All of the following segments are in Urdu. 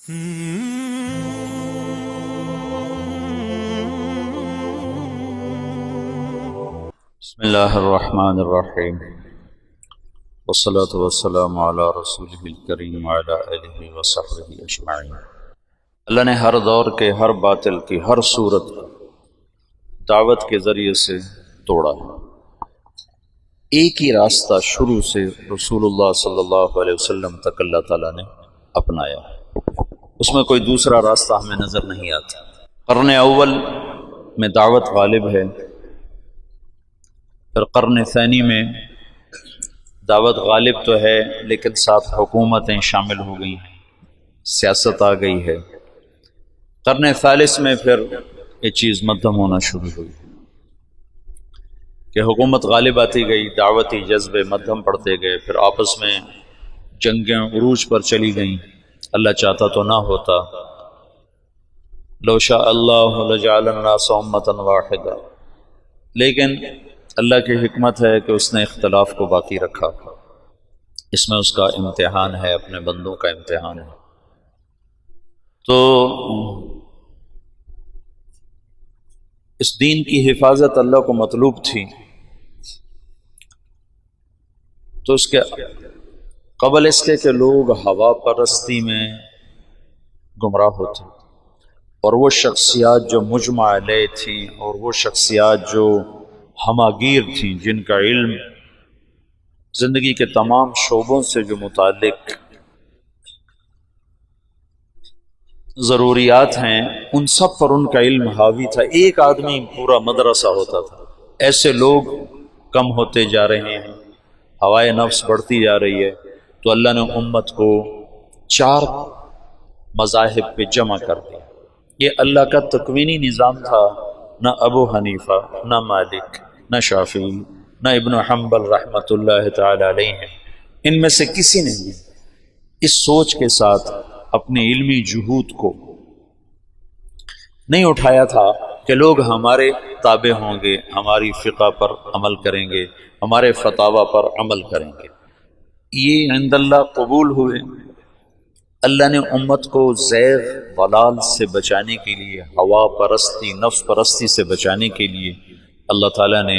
بسم اللہ الرحمن الرحیم والصلاة والسلام علی رسولہ الکریم وعلی آلہ وصحبہ اجمعین۔ اللہ نے ہر دور کے ہر باطل کی ہر صورت کو دعوت کے ذریعے سے توڑا ہے۔ ایک ہی راستہ شروع سے رسول اللہ صلی اللہ علیہ وسلم تک اللہ تعالیٰ نے اپنایا، اس میں کوئی دوسرا راستہ ہمیں نظر نہیں آتا۔ قرن اول میں دعوت غالب ہے، پھر قرن ثانی میں دعوت غالب تو ہے لیکن ساتھ حکومتیں شامل ہو گئی ہیں، سیاست آ گئی ہے۔ قرن ثالث میں پھر یہ چیز مدھم ہونا شروع ہوئی کہ حکومت غالب آتی گئی، دعوتی جذبے مدھم پڑتے گئے، پھر آپس میں جنگیں عروج پر چلی گئیں۔ اللہ چاہتا تو نہ ہوتا، لو شاء اللہ لجعل الناس امۃ واحدہ، لیکن اللہ کی حکمت ہے کہ اس نے اختلاف کو باقی رکھا۔ اس میں اس کا امتحان ہے، اپنے بندوں کا امتحان ہے۔ تو اس دین کی حفاظت اللہ کو مطلوب تھی، تو اس کے قبل اس کے کہ لوگ ہوا پرستی میں گمراہ ہوتے، اور وہ شخصیات جو مجمع علیہ تھیں، اور وہ شخصیات جو ہماگیر تھیں، جن کا علم زندگی کے تمام شعبوں سے جو متعلق ضروریات ہیں ان سب پر ان کا علم حاوی تھا۔ ایک آدمی پورا مدرسہ ہوتا تھا۔ ایسے لوگ کم ہوتے جا رہے ہیں، ہوائے نفس بڑھتی جا رہی ہے، تو اللہ نے امت کو 4 مذاہب پہ جمع کر دیا۔ یہ اللہ کا تکوینی نظام تھا، نہ ابو حنیفہ، نہ مالک، نہ شافعی، نہ ابن حنبل رحمۃ اللہ تعالی علیہ، ان میں سے کسی نے بھی اس سوچ کے ساتھ اپنے علمی جہود کو نہیں اٹھایا تھا کہ لوگ ہمارے تابع ہوں گے، ہماری فقہ پر عمل کریں گے، ہمارے فتاوی پر عمل کریں گے۔ یہ عند اللہ قبول ہوئے۔ اللہ نے امت کو زیغ ضلال سے بچانے کے لیے، ہوا پرستی، نفس پرستی سے بچانے کے لیے اللہ تعالیٰ نے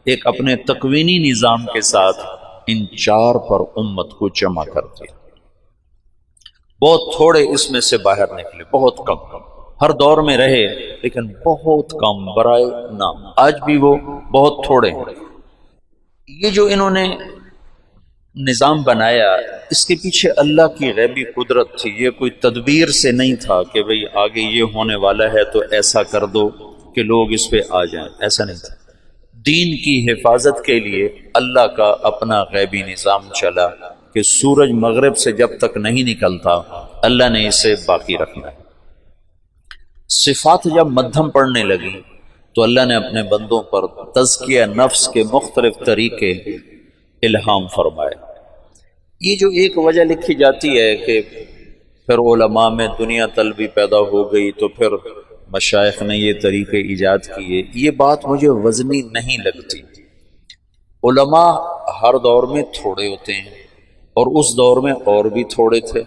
ایک اپنے تکوینی نظام کے ساتھ ان 4 پر امت کو جمع کر دیا۔ بہت تھوڑے اس میں سے باہر نکلے، بہت کم، ہر دور میں رہے لیکن بہت کم برائے نام، آج بھی وہ بہت تھوڑے ہیں۔ یہ جو انہوں نے نظام بنایا، اس کے پیچھے اللہ کی غیبی قدرت تھی۔ یہ کوئی تدبیر سے نہیں تھا کہ بھئی آگے یہ ہونے والا ہے تو ایسا کر دو کہ لوگ اس پہ آ جائیں، ایسا نہیں تھا۔ دین کی حفاظت کے لیے اللہ کا اپنا غیبی نظام چلا کہ سورج مغرب سے جب تک نہیں نکلتا اللہ نے اسے باقی رکھنا ہے۔ صفات جب مدھم پڑنے لگی تو اللہ نے اپنے بندوں پر تزکیہ نفس کے مختلف طریقے الہام فرمائے۔ یہ جو ایک وجہ لکھی جاتی ہے کہ پھر علماء میں دنیا طلبی پیدا ہو گئی تو پھر مشائخ نے یہ طریقے ایجاد کیے، یہ بات مجھے وزنی نہیں لگتی۔ علماء ہر دور میں تھوڑے ہوتے ہیں، اور اس دور میں اور بھی تھوڑے تھے،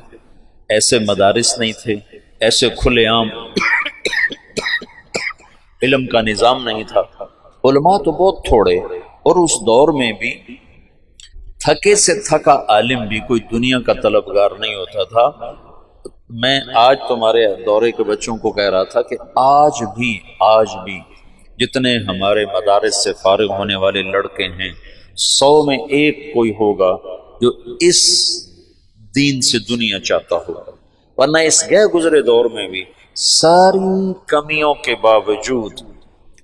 ایسے مدارس نہیں تھے، ایسے کھلے عام علم کا نظام نہیں تھا۔ علماء تو بہت تھوڑے، اور اس دور میں بھی تھکے سے تھکا عالم بھی کوئی دنیا کا طلبگار نہیں ہوتا تھا۔ میں آج تمہارے دورے کے بچوں کو کہہ رہا تھا کہ آج بھی جتنے ہمارے مدارس سے فارغ ہونے والے لڑکے ہیں، 100 میں 1 کوئی ہوگا جو اس دین سے دنیا چاہتا ہوگا، ورنہ اس گئے گزرے دور میں بھی ساری کمیوں کے باوجود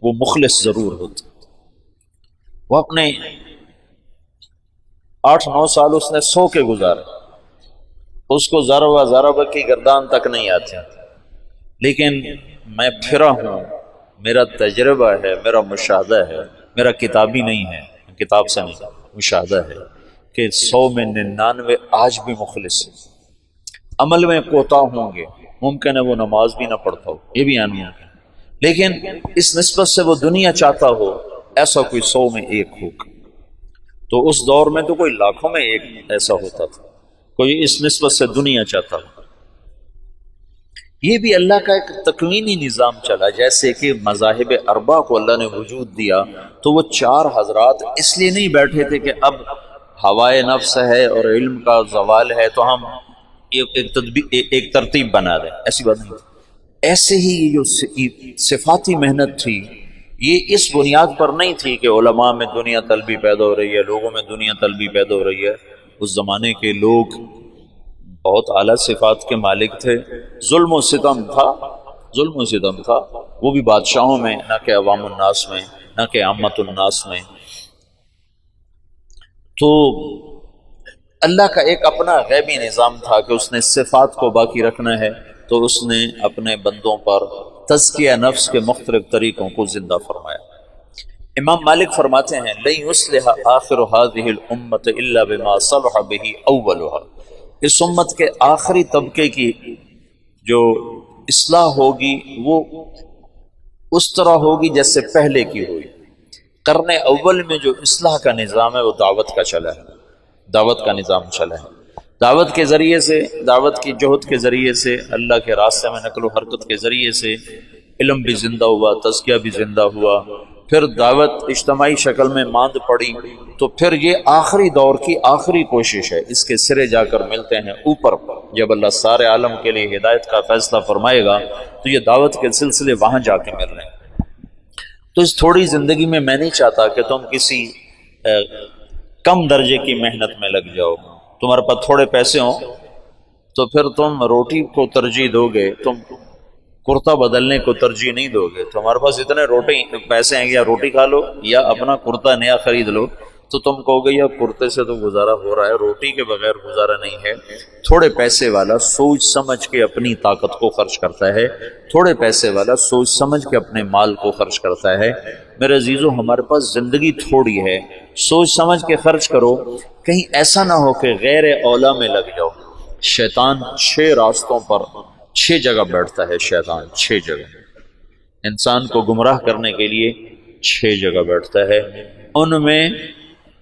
وہ مخلص ضرور ہوتا۔ وہ اپنے 8-9 سال اس نے سو کے گزارے، اس کو ضربہ کی گردان تک نہیں آتی، لیکن میں پھرا ہوں، میرا تجربہ ہے، میرا مشاہدہ ہے، میرا کتابی نہیں ہے، کتاب سے نہیں، مشاہدہ ہے کہ 100 میں 99 آج بھی مخلص ہے۔ عمل میں کوتاہ ہوں گے، ممکن ہے وہ نماز بھی نہ پڑھتا ہو، یہ بھی ممکن ہے، لیکن اس نسبت سے وہ دنیا چاہتا ہو، ایسا کوئی 100 میں 1 ہوگا۔ تو اس دور میں تو کوئی لاکھوں میں 1 ایسا ہوتا تھا، کوئی اس نسبت سے دنیا چاہتا ہو۔ یہ بھی اللہ کا ایک تکوینی نظام چلا، جیسے کہ مذاہب اربع کو اللہ نے وجود دیا تو وہ چار حضرات اس لیے نہیں بیٹھے تھے کہ اب ہوائے نفس ہے اور علم کا زوال ہے تو ہم ایک ترتیب بنا دیں، ایسی بات نہیں تھی۔ ایسے ہی یہ جو صفاتی محنت تھی یہ اس بنیاد پر نہیں تھی کہ علماء میں دنیا طلبی پیدا ہو رہی ہے، لوگوں میں دنیا طلبی پیدا ہو رہی ہے۔ اس زمانے کے لوگ بہت اعلیٰ صفات کے مالک تھے، ظلم و ستم تھا، وہ بھی بادشاہوں میں، نہ کہ عوام الناس میں، نہ کہ عامت الناس میں۔ تو اللہ کا ایک اپنا غیبی نظام تھا کہ اس نے صفات کو باقی رکھنا ہے، تو اس نے اپنے بندوں پر تزکیہ نفس کے مختلف طریقوں کو زندہ فرمایا۔ امام مالک فرماتے ہیں لن یصلح آخر هذه الامت الا بما صلح به اولها، اس امت کے آخری طبقے کی جو اصلاح ہوگی وہ اس طرح ہوگی جیسے پہلے کی ہوئی۔ قرن اول میں جو اصلاح کا نظام ہے وہ دعوت کا چلا ہے، دعوت کا نظام چلا ہے۔ دعوت کے ذریعے سے، دعوت کی جہد کے ذریعے سے، اللہ کے راستے میں نقل و حرکت کے ذریعے سے علم بھی زندہ ہوا، تزکیہ بھی زندہ ہوا۔ پھر دعوت اجتماعی شکل میں ماند پڑی، تو پھر یہ آخری دور کی آخری کوشش ہے، اس کے سرے جا کر ملتے ہیں اوپر پر۔ جب اللہ سارے عالم کے لیے ہدایت کا فیصلہ فرمائے گا تو یہ دعوت کے سلسلے وہاں جا کے مل رہے ہیں۔ تو اس تھوڑی زندگی میں میں نہیں چاہتا کہ تم کسی کم درجے کی محنت میں لگ جاؤ۔ تمہارے پاس تھوڑے پیسے ہوں تو پھر تم روٹی کو ترجیح دو گے، تم کرتا بدلنے کو ترجیح نہیں دو گے۔ تمہارے پاس اتنے پیسے ہیں، یا روٹی کھا لو یا اپنا کرتا نیا خرید لو، تو تم کہو گے یا کرتے سے تو گزارا ہو رہا ہے، روٹی کے بغیر گزارا نہیں ہے۔ تھوڑے پیسے والا سوچ سمجھ کے اپنی طاقت کو خرچ کرتا ہے، تھوڑے پیسے والا سوچ سمجھ کے اپنے مال کو خرچ کرتا ہے۔ میرے عزیزو، ہمارے پاس زندگی تھوڑی ہے، سوچ سمجھ کے خرچ کرو، کہیں ایسا نہ ہو کہ غیر اولا میں لگ جاؤ۔ شیطان 6 راستوں پر 6 جگہ بیٹھتا ہے، شیطان 6 جگہ انسان کو گمراہ کرنے کے لیے 6 جگہ بیٹھتا ہے۔ ان میں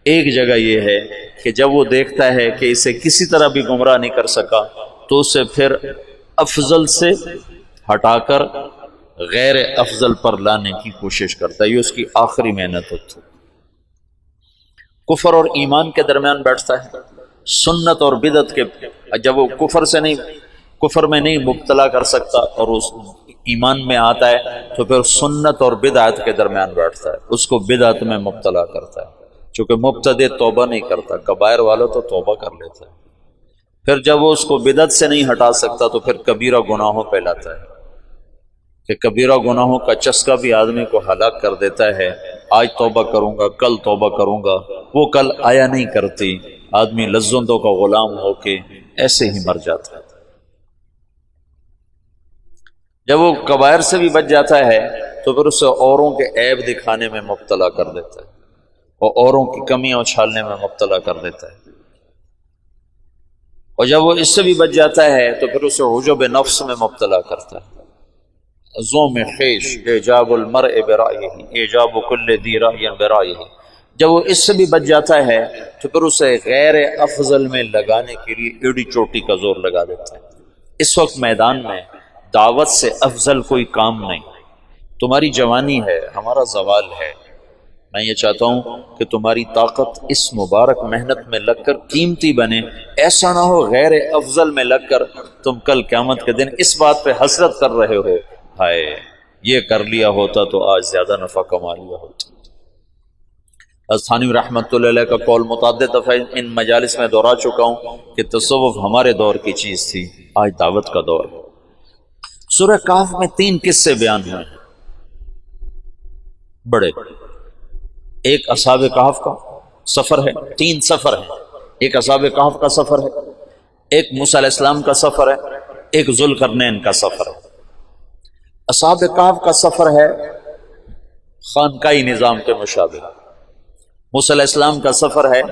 ایک جگہ یہ ہے کہ جب وہ دیکھتا ہے کہ اسے کسی طرح بھی گمراہ نہیں کر سکا تو اسے پھر افضل سے ہٹا کر غیر افضل پر لانے کی کوشش کرتا ہے۔ یہ اس کی آخری محنت ہوتی ہے۔ کفر اور ایمان کے درمیان بیٹھتا ہے، سنت اور بدعت کے، جب وہ کفر میں نہیں مبتلا کر سکتا اور اس ایمان میں آتا ہے تو پھر سنت اور بدعت کے درمیان بیٹھتا ہے، اس کو بدعت میں مبتلا کرتا ہے۔ چونکہ مبتدع توبہ نہیں کرتا، کبائر والا تو توبہ کر لیتا ہے۔ پھر جب وہ اس کو بدعت سے نہیں ہٹا سکتا تو پھر کبیرہ گناہوں پہ لاتا ہے کہ کبیرہ گناہوں کا چسکا بھی آدمی کو ہلاک کر دیتا ہے۔ آج توبہ کروں گا، کل توبہ کروں گا، وہ کل آیا نہیں کرتی، آدمی لذتوں کا غلام ہو کے ایسے ہی مر جاتا ہے۔ جب وہ کبائر سے بھی بچ جاتا ہے تو پھر اسے اوروں کے عیب دکھانے میں مبتلا کر دیتا ہے اور اوروں کی کمیاں اچھالنے میں مبتلا کر دیتا ہے۔ اور جب وہ اس سے بھی بچ جاتا ہے تو پھر اسے عجب نفس میں مبتلا کرتا ہے۔ زوم خیش اعجاب المرء برائہ، اعجاب کل ذی رأی برائہ۔ جب وہ اس سے بھی بچ جاتا ہے تو پھر اسے غیر افضل میں لگانے کے لیے ایڑی چوٹی کا زور لگا دیتا ہے۔ اس وقت میدان میں دعوت سے افضل کوئی کام نہیں۔ تمہاری جوانی ہے، ہمارا زوال ہے۔ میں یہ چاہتا ہوں کہ تمہاری طاقت اس مبارک محنت میں لگ کر قیمتی بنے، ایسا نہ ہو غیر افضل میں لگ کر تم کل قیامت کے دن اس بات پہ حسرت کر رہے ہو، ہائے یہ کر لیا ہوتا تو آج زیادہ نفع کما لیا ہوتا۔ تھانوی رحمۃ اللہ علیہ کا قول متعدد دفعہ ان مجالس میں دہرا چکا ہوں کہ تصوف ہمارے دور کی چیز تھی، آج دعوت کا دور ہے۔ سورہ کہف میں 3 قصے بیان ہوئے ہیں بڑے۔ ایک اصحاب کہف کا سفر ہے، 3 سفر ہیں۔ ایک اصحاب کہف کا سفر ہے، ایک موسیٰ علیہ السلام کا سفر ہے، ایک ذوالقرنین کا سفر ہے۔ اصحاب کہف کا سفر ہے خانقاہی نظام کے مشابہ، موسیٰ علیہ السلام کا سفر ہے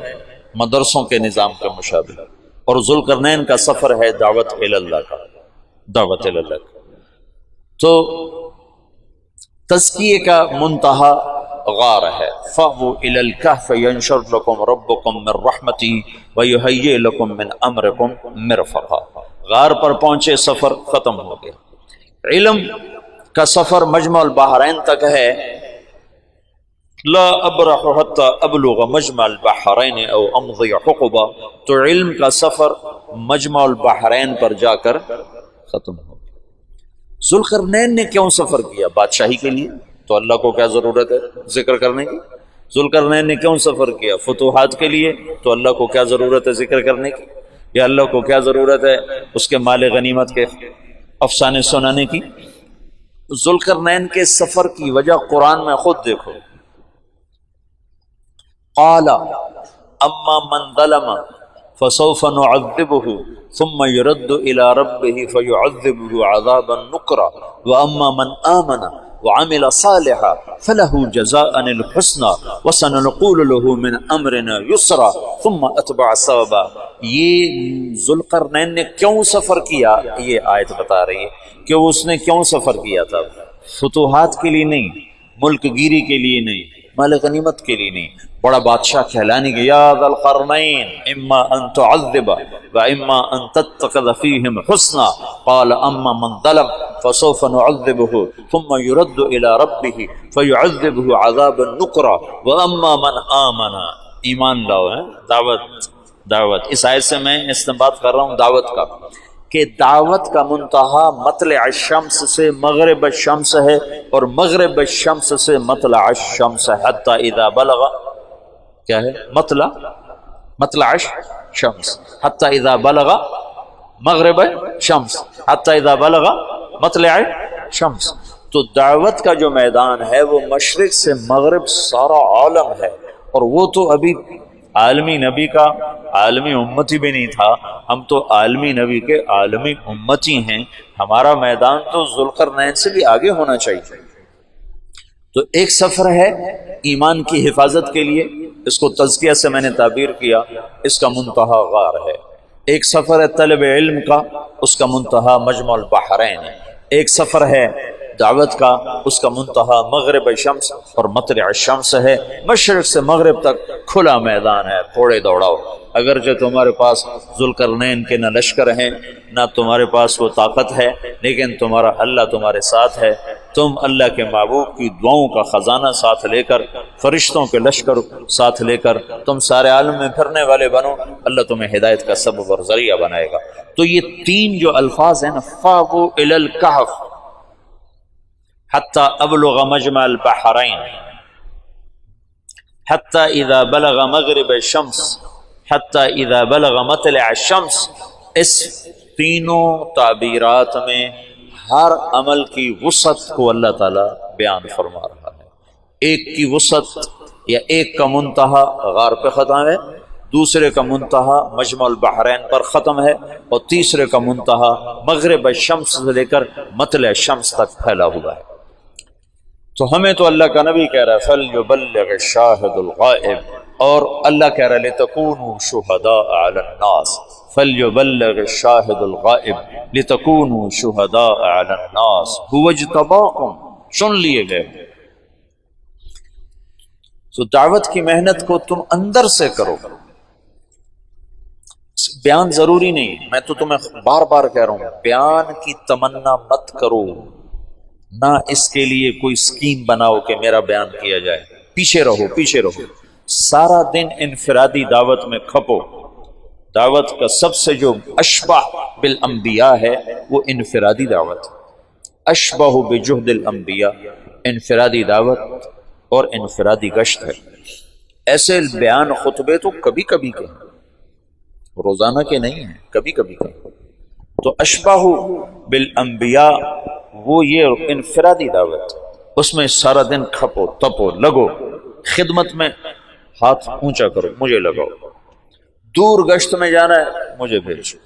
مدرسوں کے نظام کے مشابہ، اور ذوالقرنین کا سفر ہے دعوت اللہ کا، دعوت اللہ کا۔ تو تزکیے کا منتہا غار ہے، فَأْوُوا إِلَى الْكَهْفِ يَنشُرْ لَكُمْ رَبُّكُمْ مِنْ رَحْمَتِهِ وَيُهَيِّئْ لَكُمْ مِنْ أَمْرِكُمْ مِرْفَقًا۔ غار پر پہنچے، سفر ختم ہو گیا۔ علم کا سفر مجمع البحرین تک ہے، لا ابرح حتی ابلغ مجمع البحرین او امضی حقبہ، تو علم کا سفر مجمع البحرین پر جا کر ختم ہو۔ ذوالقرنین نے کیوں سفر کیا؟ بادشاہی کے لیے، تو اللہ کو کیا ضرورت ہے ذکر کرنے کی؟ ذوالقرنین نے کیوں سفر کیا؟ فتوحات کے لیے، تو اللہ کو کیا ضرورت ہے ذکر کرنے کی؟ یا اللہ کو کیا ضرورت ہے اس کے مال غنیمت کے افسانے سنانے کی؟ ذوالقرنین کے سفر کی وجہ قرآن میں خود دیکھو، قال اما من ظلم فسوف نعذبه ثم يرد الى ربه فيعذبه عذابا نكرا واما من آمن وعمل صالحا فله جزاء الحسنى وسنقول له من امرنا يسرا ثم اتبع سببا۔ یہ ذوالقرنین نے کیوں سفر کیا، یہ آیت بتا رہی ہے کہ اس نے کیوں سفر کیا تھا۔ فتوحات کے لیے نہیں، ملک گیری کے لیے نہیں، مال غنیمت کے لیے نہیں، بڑا بادشاہ کہلانے کے یا ذا القرنین اما ان تعذب و اما ان تتخذ فیہم حسنا قال اما من ظلم فسوف نعذبه ثم يرد الى ربه فيعذبه عذابا نكرا واما من آمن، ایمان لاؤ ہے، دعوت اس آیت سے میں استنباط کر رہا ہوں دعوت کا، کہ دعوت کا منتہا مطلع الشمس سے مغرب الشمس ہے، اور مغرب الشمس سے مطلع الشمس حتی اذا بلغ، کیا ہے مطلع الشمس حتی اذا بلغ مغرب الشمس حتی اذا بلغ مطلع الشمس۔ تو دعوت کا جو میدان ہے وہ مشرق سے مغرب سارا عالم ہے، اور وہ تو ابھی عالمی نبی کا عالمی امتی بھی نہیں تھا، ہم تو عالمی نبی کے عالمی امتی ہیں، ہمارا میدان تو ذوالقرنین سے بھی آگے ہونا چاہیے۔ تو ایک سفر ہے ایمان کی حفاظت کے لیے، اس کو تزکیہ سے میں نے تعبیر کیا، اس کا منتہا غار ہے۔ ایک سفر ہے طلب علم کا، اس کا منتہا مجمع البحرین ہے۔ ایک سفر ہے دعوت کا، اس کا منتہا مغرب الشمس اور مطلع الشمس ہے۔ مشرق سے مغرب تک کھلا میدان ہے، گھوڑے دوڑاؤ۔ اگرچہ تمہارے پاس ذوالقرنین کے نہ لشکر ہیں نہ تمہارے پاس وہ طاقت ہے، لیکن تمہارا اللہ تمہارے ساتھ ہے۔ تم اللہ کے محبوب کی دعاؤں کا خزانہ ساتھ لے کر، فرشتوں کے لشکر ساتھ لے کر تم سارے عالم میں پھرنے والے بنو، اللہ تمہیں ہدایت کا سبب اور ذریعہ بنائے گا۔ تو یہ تین جو الفاظ ہیں نا، فاووا الی الکہف حتی ابلغ مجمع البحرین حتی اذا بلغ مغرب الشمس حتی اذا بلغ مطلع الشمس، اس تینوں تعبیرات میں ہر عمل کی وسعت کو اللہ تعالیٰ بیان فرما رہا ہے۔ ایک کی وسعت یا ایک کا منتہا غار پہ ختم ہے، دوسرے کا منتہا مجمع البحرین پر ختم ہے، اور تیسرے کا منتہا مغرب الشمس سے لے کر مطلع الشمس تک پھیلا ہوا ہے۔ تو ہمیں تو اللہ کا نبی کہہ رہا ہے فَلْيُبَلِّغِ الشَّاهِدُ الْغَائِبُ، اور اللہ کہہ رہا ہے لِتَكُونُوا شُهَدَاءَ عَلَى النَّاسِ، فَلْيُبَلِّغِ الشَّاهِدُ الْغَائِبُ لِتَكُونُوا شُهَدَاءَ عَلَى النَّاسِ هُوَ اجْتَبَاكُمْ، چن لیے گئے۔ تو دعوت کی محنت کو تم اندر سے کرو، بیان ضروری نہیں، میں تو تمہیں بار بار کہہ رہا ہوں بیان کی تمنا مت کرو، نہ اس کے لیے کوئی سکیم بناؤ کہ میرا بیان کیا جائے، پیچھے رہو، سارا دن انفرادی دعوت میں کھپو۔ دعوت کا سب سے جو اشبہ بالانبیاء ہے وہ انفرادی دعوت، اشبہ بجہد الانبیاء، انفرادی دعوت اور انفرادی گشت ہے۔ ایسے بیان خطبے تو کبھی کبھی کہیں، روزانہ کے نہیں ہیں، کبھی کبھی کہیں۔ تو اشبہ بالانبیاء وہ یہ انفرادی دعوت، اس میں سارا دن کھپو تپو لگو، خدمت میں ہاتھ اونچا کرو، مجھے لگاؤ، دور گشت میں جانا ہے مجھے بھیجو،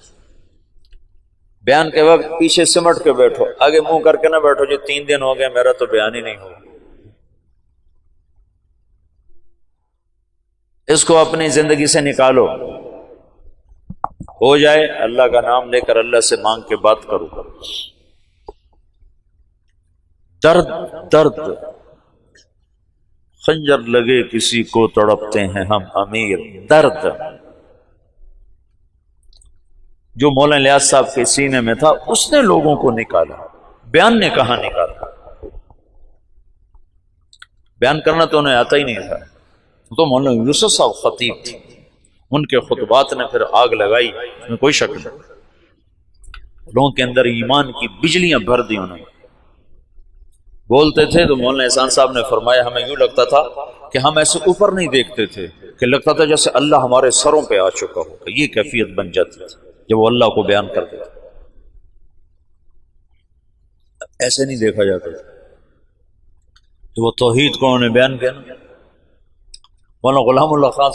بیان کے وقت پیچھے سمٹ کے بیٹھو، آگے منہ کر کے نہ بیٹھو جی 3 دن ہو گئے میرا تو بیان ہی نہیں ہوا۔ اس کو اپنی زندگی سے نکالو، ہو جائے اللہ کا نام لے کر اللہ سے مانگ کے بات کرو۔ درد خنجر لگے کسی کو تڑپتے ہیں ہم امیر، درد جو مولانا الیاس صاحب کے سینے میں تھا اس نے لوگوں کو نکالا، بیان نے کہاں نکالا؟ بیان کرنا تو انہیں آتا ہی نہیں تھا. تو مولانا یوسف صاحب خطیب تھے، ان کے خطبات نے پھر آگ لگائی، اس میں کوئی شک نہیں. لوگوں کے اندر ایمان کی بجلیاں بھر دی انہوں نے. بولتے تھے تو مولانا احسان صاحب نے فرمایا ہمیں یوں لگتا تھا کہ ہم ایسے اوپر نہیں دیکھتے تھے، کہ لگتا تھا جیسے اللہ ہمارے سروں پہ آ چکا ہو. یہ کیفیت بن جاتی تھی جب وہ اللہ کو بیان کرتے تھے. ایسے نہیں دیکھا جاتا تھا. تو وہ توحید کو انہوں نے بیان کیا نا. مولانا غلام اللہ خان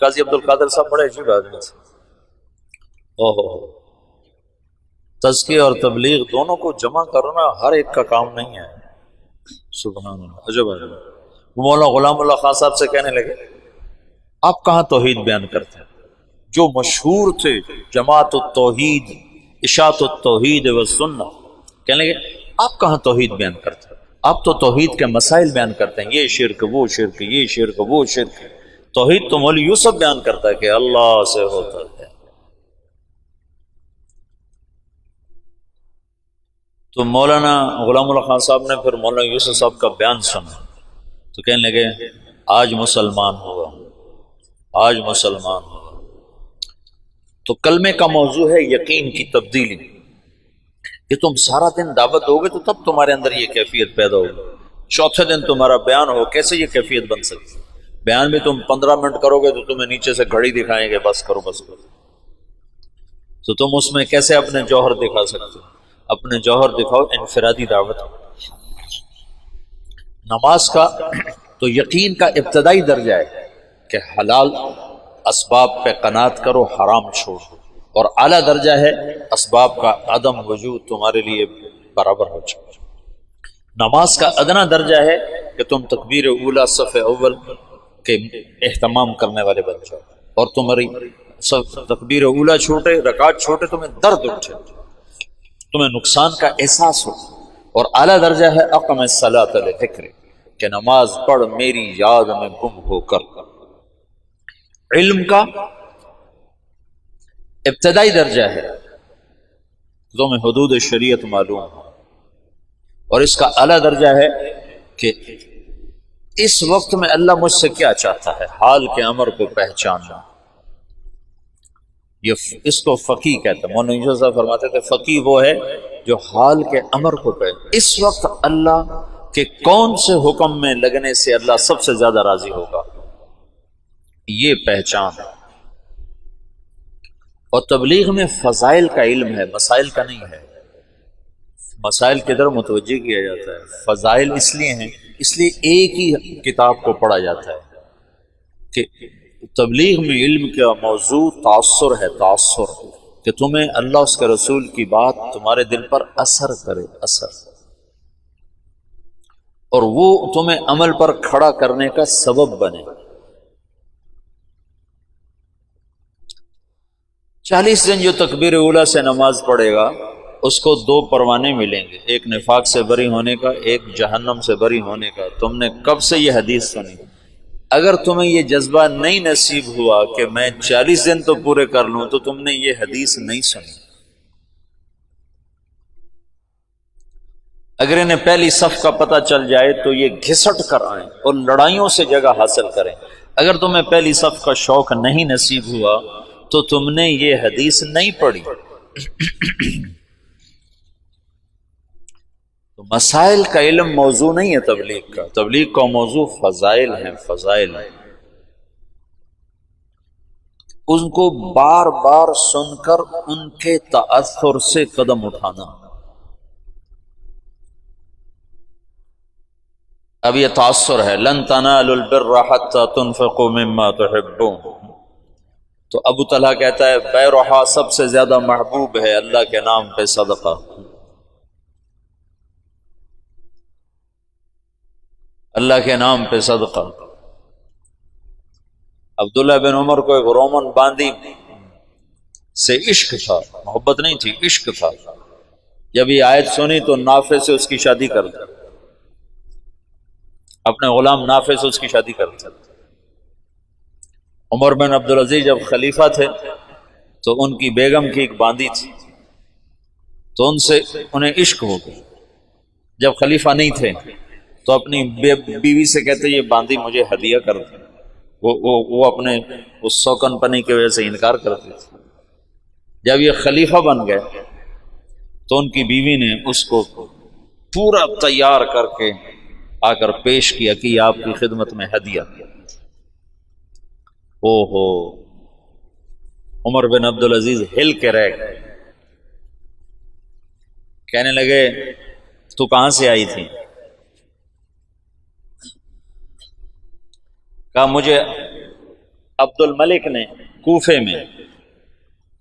قاضی عبد القادر صاحب بڑے عجیب آدمی تھے. تزکیہ اور تبلیغ دونوں کو جمع کرنا ہر ایک کا کام نہیں ہے. سبحان اللہ، عجب عجب. مولانا غلام اللہ خان صاحب سے کہنے لگے آپ کہاں توحید بیان کرتے ہیں؟ جو مشہور تھے جماعت التوحید اشاعت التوحید والسنہ، کہنے لگے آپ کہاں توحید بیان کرتے ہیں؟ آپ تو توحید کے مسائل بیان کرتے ہیں، یہ شرک وہ شرک، یہ شرک وہ شرک. توحید تو مولوی یوسف بیان کرتا ہے کہ اللہ سے ہوتا ہے. تو مولانا غلام اللہ خان صاحب نے پھر مولانا یوسف صاحب کا بیان سنا تو کہنے لگے آج مسلمان ہوگا، آج مسلمان ہوگا. تو کلمے کا موضوع ہے یقین کی تبدیلی. کہ تم سارا دن دعوت دو گے تو تب تمہارے اندر یہ کیفیت پیدا ہوگی. چوتھے دن تمہارا بیان ہو، کیسے یہ کیفیت بن سکتی؟ بیان بھی تم 15 منٹ کرو گے تو تمہیں نیچے سے گھڑی دکھائیں گے بس کرو بس کرو. تو تم اس میں کیسے اپنے جوہر دکھا سکتے؟ اپنے جوہر دکھاؤ انفرادی دعوت. نماز کا تو یقین کا ابتدائی درجہ ہے کہ حلال اسباب پہ قناعت کرو، حرام چھوڑ دو. اور اعلیٰ درجہ ہے اسباب کا عدم وجود تمہارے لیے برابر ہو جائے. نماز کا ادنا درجہ ہے کہ تم تکبیر اولا صف اول کے اہتمام کرنے والے بن جاؤ، اور تمہاری تکبیر اولا چھوٹے، رکعت چھوٹے، تمہیں درد اٹھے، تمہیں نقصان کا احساس ہو. اور اعلیٰ درجہ ہے اقم الصلاۃ لذکر، کہ نماز پڑھ میری یاد میں گم ہو کر. علم کا ابتدائی درجہ ہے تمہیں حدود شریعت معلوم ہو، اور اس کا اعلیٰ درجہ ہے کہ اس وقت میں اللہ مجھ سے کیا چاہتا ہے، حال کے امر کو پہچاننا. اس کو فقیہ کہتے ہیں. مولانا یوسف صاحب فرماتے تھے فقیہ وہ ہے جو حال کے امر کو پہچانتا. اس وقت اللہ کے کون سے حکم میں لگنے سے اللہ سب سے زیادہ راضی ہوگا، یہ پہچان. اور تبلیغ میں فضائل کا علم ہے، مسائل کا نہیں ہے. مسائل کی طرف متوجہ کیا جاتا ہے. فضائل اس لیے ہیں، اس لیے ایک ہی کتاب کو پڑھا جاتا ہے کہ تبلیغ میں علم کا موضوع تاثر ہے. تاثر کہ تمہیں اللہ اس کے رسول کی بات تمہارے دل پر اثر کرے، اثر، اور وہ تمہیں عمل پر کھڑا کرنے کا سبب بنے. 40 دن جو تکبیر اولا سے نماز پڑھے گا اس کو 2 پروانے ملیں گے، ایک نفاق سے بری ہونے کا، ایک جہنم سے بری ہونے کا. تم نے کب سے یہ حدیث سنی؟ اگر تمہیں یہ جذبہ نہیں نصیب ہوا کہ میں 40 دن تو پورے کر لوں تو تم نے یہ حدیث نہیں سنی. اگر انہیں پہلی صف کا پتہ چل جائے تو یہ گھسٹ کر آئیں اور لڑائیوں سے جگہ حاصل کریں. اگر تمہیں پہلی صف کا شوق نہیں نصیب ہوا تو تم نے یہ حدیث نہیں پڑھی. تو مسائل کا علم موضوع نہیں ہے تبلیغ کا. تبلیغ کا موضوع فضائل ہیں، فضائل ہیں. ان کو بار بار سن کر ان کے تاثر سے قدم اٹھانا. اب یہ تاثر ہے لن تنالوا البر حتى تنفقوا مما تحبون. تو ابو طلحہ کہتا ہے بیرحا سب سے زیادہ محبوب ہے اللہ کے نام پہ صدقہ. اللہ کے نام پہ صدقہ. عبداللہ بن عمر کو ایک رومن باندی سے عشق تھا، محبت نہیں تھی، عشق تھا. جب یہ آیت سنی تو نافع سے اس کی شادی کر دی، اپنے غلام نافع سے اس کی شادی کر دی. عمر بن عبدالعزیز جب خلیفہ تھے تو ان کی بیگم کی ایک باندی تھی، تو ان سے انہیں عشق ہو گیا. جب خلیفہ نہیں تھے تو اپنی بیوی سے کہتے یہ باندی مجھے ہدیہ کر دیں، وہ اپنے اس سوکن پنی کی وجہ سے انکار کرتے تھے۔ جب یہ خلیفہ بن گئے تو ان کی بیوی نے اس کو پورا تیار کر کے آ کر پیش کیا کہ یہ آپ کی خدمت میں ہدیہ۔ او ہو، عمر بن عبدالعزیز ہل کے رہ گئے، کہنے لگے تو کہاں سے آئی تھی؟ کہا مجھے عبد الملک نے کوفے میں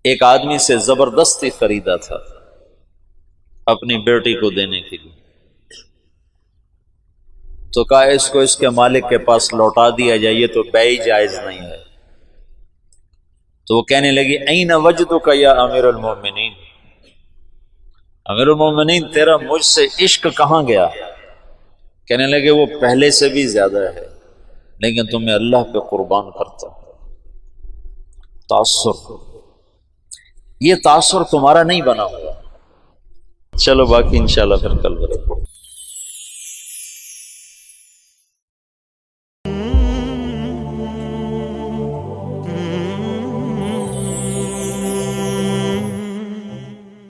ایک آدمی سے زبردستی خریدا تھا اپنی بیٹی کو دینے کے لیے، تو کہا اس کو اس کے مالک کے پاس لوٹا دیا جائے، یہ تو بیع جائز نہیں ہے۔ تو وہ کہنے لگی این وجدک یا امیر المومنین، امیر المومنین تیرا مجھ سے عشق کہاں گیا؟ کہنے لگے وہ پہلے سے بھی زیادہ ہے، لیکن تمہیں اللہ پہ قربان کرتا ہے۔ تاثر، یہ تاثر تمہارا نہیں بنا ہوا۔ چلو باقی انشاءاللہ پھر کل بتائیں۔